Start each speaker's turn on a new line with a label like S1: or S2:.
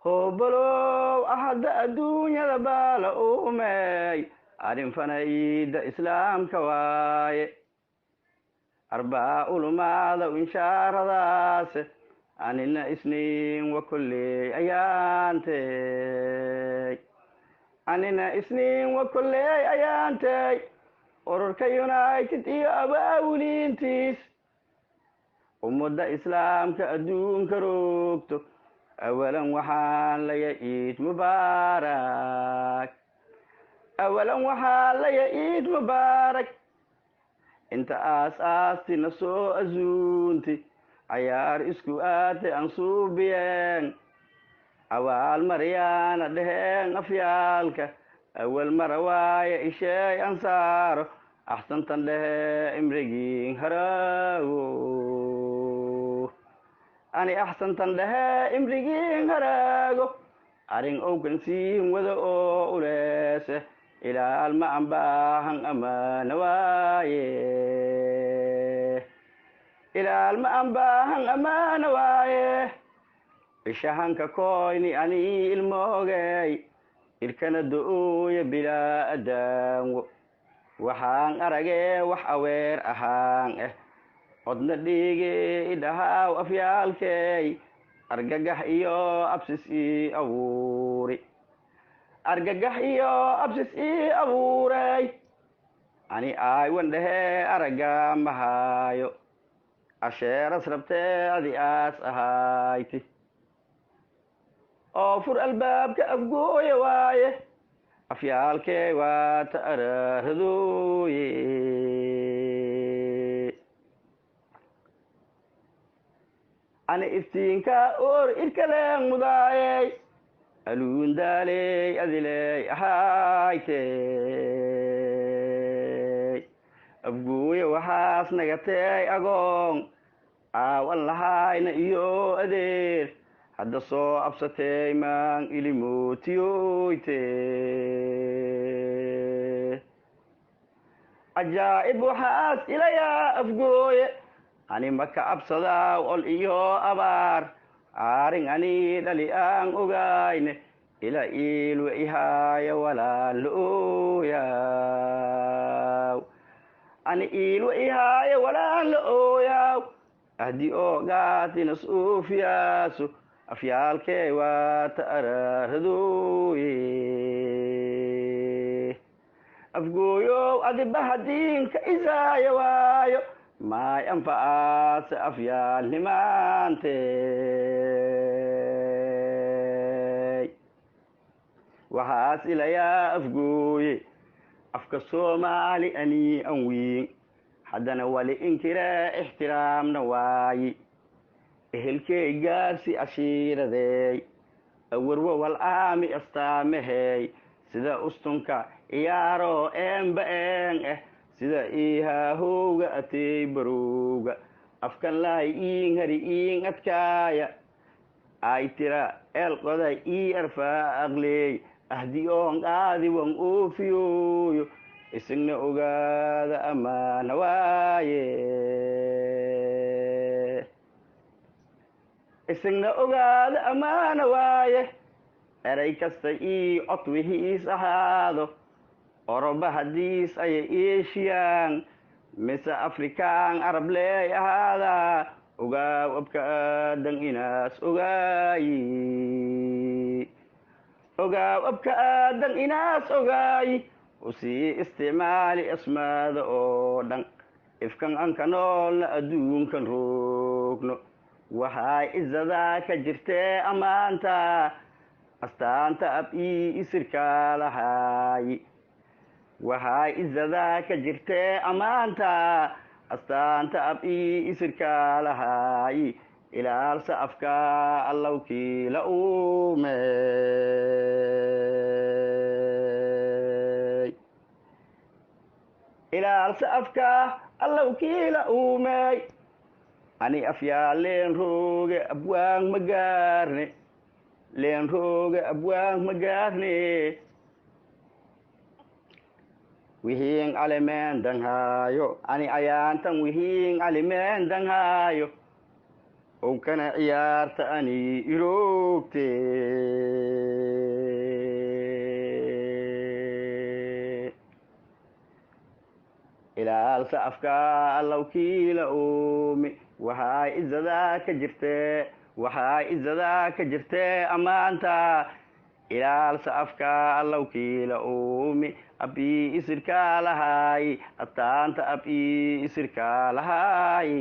S1: hobalow ahadda adduunyada baa la uumay arrin fanayda islaamka waaye arbaa ulumaada inshaaradaas anina isniin wa kolley ayaantay anina isniin wa kolley ayaantay ururka united iyo abaawuliintiis ummadda islaamka adduunka roogto awalan waxaan laya iid mubaarak awalan waxaan laya iid mubaarak inta aas-aastina soo azuunti cayaar isku aatay aan suubiyeen awaal maryaana dheheen afyaalka awal mara waaye isheey ansaaro axsantan dhehe imrigiin haraago ani axsantan dhehe imrigiin haraago arrin owkan siin wada oo uleese ilaal ma an baahan amaana waaye ilaal ma an baahan amaana waaye ishahanka koyni anii ilmoogay irkana do-ooya bilaa adaanwo waxaan aragee wax aweer ahaan codna dhiige idhahaaw afyaalkey argagax iyo absis ii abuuri argagax iyo absis ii abuuray ani aaywan dhehee araggaa mahaayo asheeras rabtee adi aas ahayti oo fur albaabka afgooya waaye afyaalkee waa ta araradooye ani iftiinka oor irkaleen mudaayey aluundaaley adiley ahaytey afgooya waxaas nagatey agoon aawan lahayna iyo adeer hadda soo absatey maan ilimootiyoyte cajaa'ib waxaas ilayaa afgooye ani maka absadaa ol iyo abaar aarin ani dhali aan ogayne ila iilwa ihaaya walaan la ooyaaw ani iilwa ihaaya walaan la ooyaaw ahdi oogaatina suufiyaaso afyaalkee waa ta araradooye afgooyow adibaha diinka isaaya waayo maay anfacaase afyaalnimaantey waxaas ilayaa afgooye afka soomaali anii an wiin haddana wali inkiree ixtiraamna waayi ehelkey gaarsi ashiiradeey awarwa wal-aami astaamahey sida ustunka iyaaroo eenba een sida iihaahowga atey barowga afkan lahay iin hari iin adkaaya ay tira eel qoday ii arfaa aqleey ahdi oon qaadi wan oofiyooyo isagna ogaada amaana waaye isagna ogaada amaana waaye eray kasta ii cod wihiis ahaado oroba hadiis aya eeshiyaan mise afrikaan arab leey ahaadaa ogaaw abka aadan inaas ogaayi ogaaw abka aadan inaas ogaayi usii isticmaali asmaada oo dhan ifkan anka noolna adduunkan roogno waxay izadaa ka jirtee ammaanta astaanta ab ii isirkaa lahaayi waxay izadaa ka jirtee ammaanta astaanta ab ii isirkaa lahaayi ilaalsa afkaa allowkii la uumey ilaalsa afkaa allowkii la uumey ani afyaa leen rooge abwaan ma gaarne leen rooge abwaan ma gaarne wihiin alimeen danghaayo ani ayaantan wihiin alimeen danghaayo oo kana ciyaarta ani iroogte ilaalsa afka allow kiila uumi waxaa izada ka jirte ammaanta ilaalsa afka allow kiila uumi abii isirka lahaay ataanta abii isirka lahaay